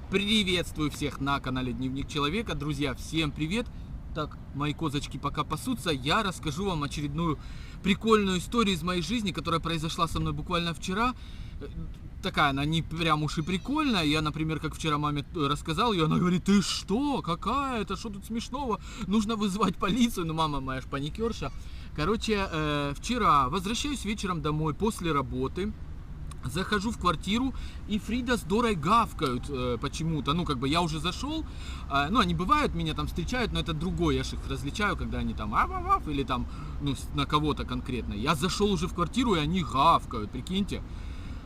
Приветствую всех на канале Дневник Человека. Друзья, всем привет. Так, мои козочки пока пасутся. Я расскажу вам очередную прикольную историю из моей жизни, которая произошла со мной буквально вчера. Такая она не прям уж и прикольная. Я, например, как вчера маме рассказал, и она говорит: ты что? Какая это? Что тут смешного? Нужно вызывать полицию. Ну, мама моя ж паникерша. Короче, вчера возвращаюсь вечером домой после работы. Захожу в квартиру, и Фрида с Дорой гавкают почему-то. Ну, как бы я уже зашел. Ну, они бывают, меня там встречают, но это другое. Я ж их различаю, когда они там ав-ав-ав, или там, ну, на кого-то конкретно. Я зашел уже в квартиру, и они гавкают, прикиньте.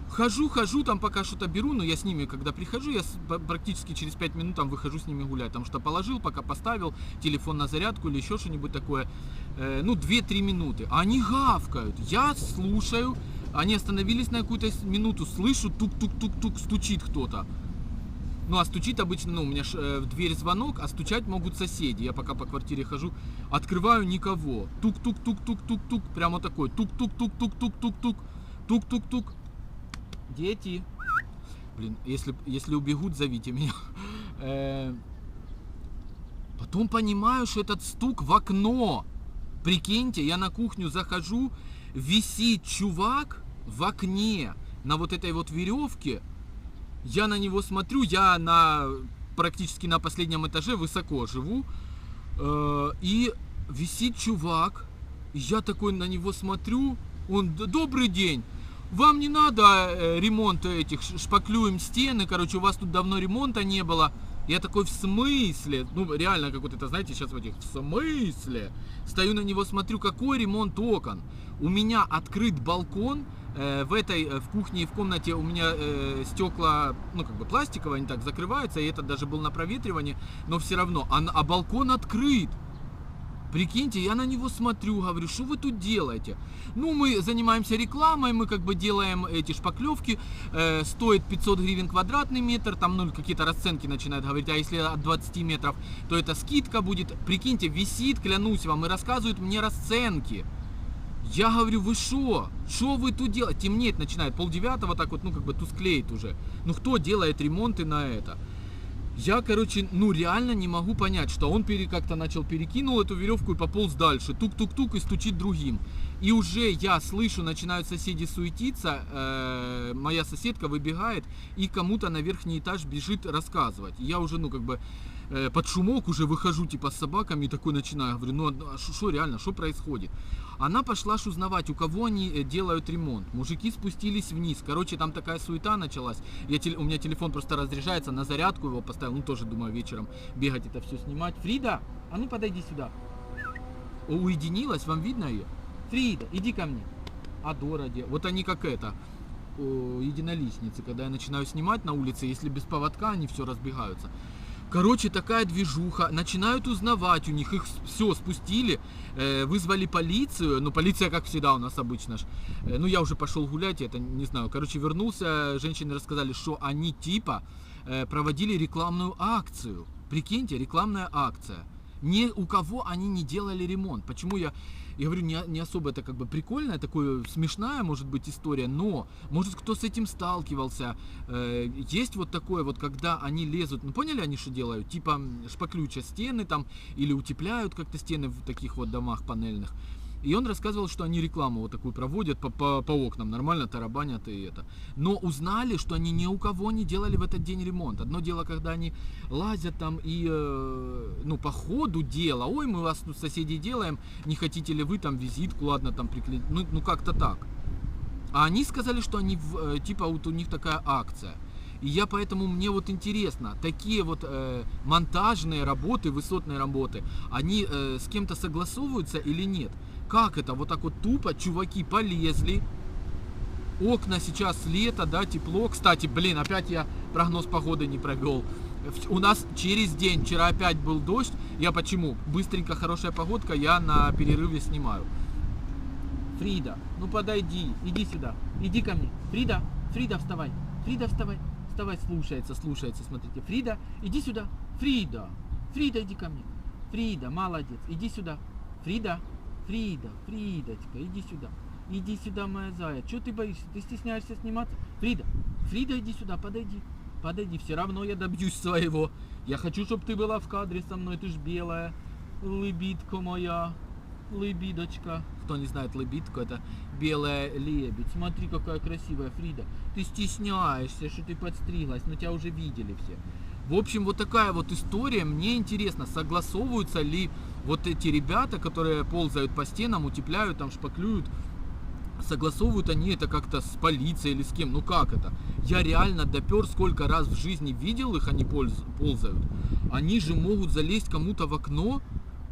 Хожу, там пока что-то беру, но я с ними, когда прихожу, я практически через 5 минут там выхожу с ними гулять. Там что положил, пока поставил телефон на зарядку или еще что-нибудь такое. Ну, 2-3 минуты. Они гавкают. Я слушаю. Они остановились на какую-то минуту, слышу, тук-тук-тук-тук, стучит кто-то. Ну, а стучит обычно, ну, у меня в дверь звонок, а стучать могут соседи. Я пока по квартире хожу, открываю — никого. Тук-тук-тук-тук-тук-тук, прямо такой, тук-тук-тук-тук-тук-тук-тук, тук-тук-тук. Дети. Блин, если убегут, зовите меня. Потом понимаю, что этот стук в окно. Прикиньте, я на кухню захожу, висит чувак в окне на вот этой вот веревке. Я на него смотрю, я практически на последнем этаже, высоко живу. И висит чувак. И я такой на него смотрю. Он: добрый день. Вам не надо ремонта этих, шпаклюем стены, короче, у вас тут давно ремонта не было. Я такой: в смысле? Ну, реально, как вот это, знаете, сейчас в этих, в смысле? Стою на него, смотрю, какой ремонт окон? У меня открыт балкон, в кухне и в комнате у меня стекла, ну, как бы пластиковые, они так закрываются, и это даже был на проветривании, но все равно, а балкон открыт. Прикиньте, я на него смотрю, говорю: что вы тут делаете? Ну, мы занимаемся рекламой, мы как бы делаем эти шпаклевки, стоит 500 гривен квадратный метр, там, ну, какие-то расценки начинают говорить, а если от 20 метров, то это скидка будет. Прикиньте, висит, клянусь вам, и рассказывают мне расценки. Я говорю: вы что? Что вы тут делаете? Темнеть начинает, 8:30, так вот, ну, как бы тусклеет уже. Ну, кто делает ремонты на это? Я, короче, ну, реально не могу понять, что он как-то перекинул эту веревку и пополз дальше. Тук-тук-тук, и стучит другим. И уже я слышу, начинают соседи суетиться. Моя соседка выбегает и кому-то на верхний этаж бежит рассказывать. Я уже, ну, как бы под шумок уже выхожу, типа, с собаками и такой начинаю. Говорю: ну, а что реально, что происходит? Она пошла узнавать, у кого они делают ремонт. Мужики спустились вниз. Короче, там такая суета началась. У меня телефон просто разряжается, на зарядку его поставил. Ну, тоже думаю вечером бегать это все снимать. Фрида, а ну подойди сюда. Уединилась, вам видно ее? Фрида, иди ко мне. А Дора где? Вот они как единоличницы. Когда я начинаю снимать на улице, если без поводка, они все разбегаются. Короче, такая движуха, начинают узнавать у них, их все спустили, вызвали полицию, ну, полиция, как всегда у нас обычно ж. Ну, я уже пошел гулять, это не знаю, короче, вернулся, женщины рассказали, что они типа проводили рекламную акцию, прикиньте, рекламная акция. Ни у кого они не делали ремонт. Почему я говорю, не особо это как бы прикольная, такая смешная может быть история, но может кто с этим сталкивался. Есть вот такое вот, когда они лезут, ну, поняли они, что делают? Типа шпаключат стены там или утепляют как-то стены в таких вот домах панельных. И он рассказывал, что они рекламу вот такую проводят по окнам, нормально тарабанят и это. Но узнали, что они ни у кого не делали в этот день ремонт. Одно дело, когда они лазят там и, ну, по ходу дела: ой, мы вас тут соседей делаем, не хотите ли вы там визитку, ладно, там приклеить, ну как-то так. А они сказали, что они, типа, вот у них такая акция. И я поэтому, мне вот интересно, такие вот монтажные работы, высотные работы, они с кем-то согласовываются или нет? Как это? Вот так вот тупо чуваки полезли. Окна сейчас лето, да, тепло. Кстати, блин, опять я прогноз погоды не провел. У нас через день, вчера опять был дождь. Я почему? Быстренько, хорошая погодка, я на перерыве снимаю. Фрида, ну подойди, иди сюда, иди ко мне. Фрида, вставай. Фрида, вставай. Вставай, слушается, смотрите. Фрида, иди сюда. Фрида, иди ко мне. Фрида, молодец, иди сюда. Фридочка, иди сюда. Иди сюда, моя зая. Чего ты боишься? Ты стесняешься сниматься? Фрида, иди сюда, подойди. подойди, все равно я добьюсь своего. Я хочу, чтобы ты была в кадре со мной, ты ж белая, лыбидка моя, лыбидочка. Кто не знает лыбидку, это белая лебедь. Смотри, какая красивая, Фрида. Ты стесняешься, что ты подстриглась, но тебя уже видели все. В общем, вот такая вот история. Мне интересно, согласовываются ли вот эти ребята, которые ползают по стенам, утепляют, там шпаклюют, согласовывают они это как-то с полицией или с кем? Ну как это? Я реально допер, сколько раз в жизни видел их, они ползают. Они же могут залезть кому-то в окно,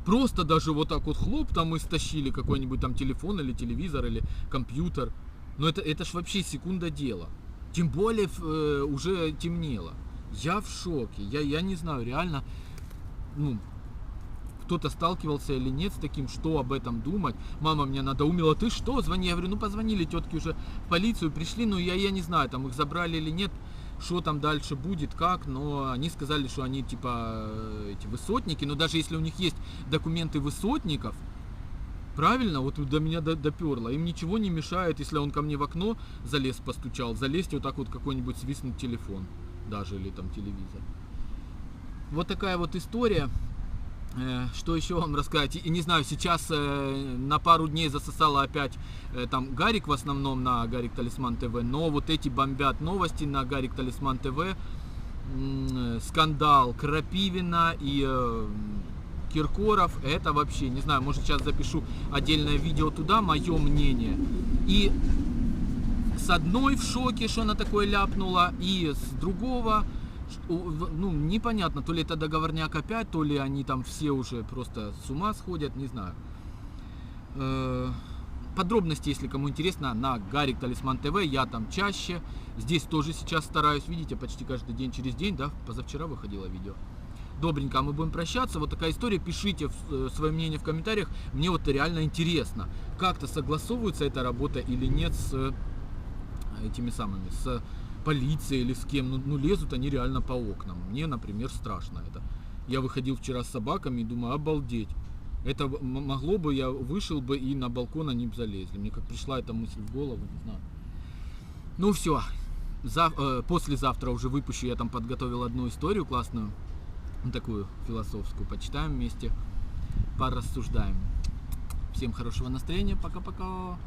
просто даже вот так вот хлоп, там мы стащили какой-нибудь там телефон или телевизор или компьютер. Но это ж вообще секунда дела. Тем более уже темнело. Я в шоке. Я не знаю, реально, ну, кто-то сталкивался или нет с таким, что об этом думать. Мама меня надоумила, ты что, звони. Я говорю, ну позвонили тетки уже в полицию, пришли, ну я не знаю, там их забрали или нет, что там дальше будет, как, но они сказали, что они типа эти высотники, но даже если у них есть документы высотников, правильно, вот до меня доперло, им ничего не мешает, если он ко мне в окно залез, постучал, залезть вот так вот какой-нибудь свистнуть телефон, даже или там телевизор. Вот такая вот история. Что еще вам рассказать? И не знаю, сейчас на пару дней засосало опять там Гарик в основном на Гарик Талисман ТВ, но вот эти бомбят новости на Гарик Талисман ТВ. Скандал Крапивина и Киркоров, это вообще, не знаю, может сейчас запишу отдельное видео туда, мое мнение. И с одной в шоке, что она такое ляпнула, и с другого, ну, непонятно, то ли это договорняк опять, то ли они там все уже просто с ума сходят, не знаю. Подробности, если кому интересно, на Гарик Талисман ТВ, я там чаще, здесь тоже сейчас стараюсь, видите, почти каждый день через день, да, позавчера выходило видео. Добренько, мы будем прощаться, вот такая история, пишите свое мнение в комментариях, мне вот реально интересно, как-то согласовывается эта работа или нет с этими самыми, с полицией или с кем, ну лезут они реально по окнам. Мне, например, страшно это. Я выходил вчера с собаками и думаю, обалдеть. Это могло бы, я вышел бы и на балкон они бы залезли. Мне как пришла эта мысль в голову, не знаю. Ну все, послезавтра уже выпущу, я там подготовил одну историю классную, такую философскую, почитаем вместе, порассуждаем. Всем хорошего настроения, пока-пока.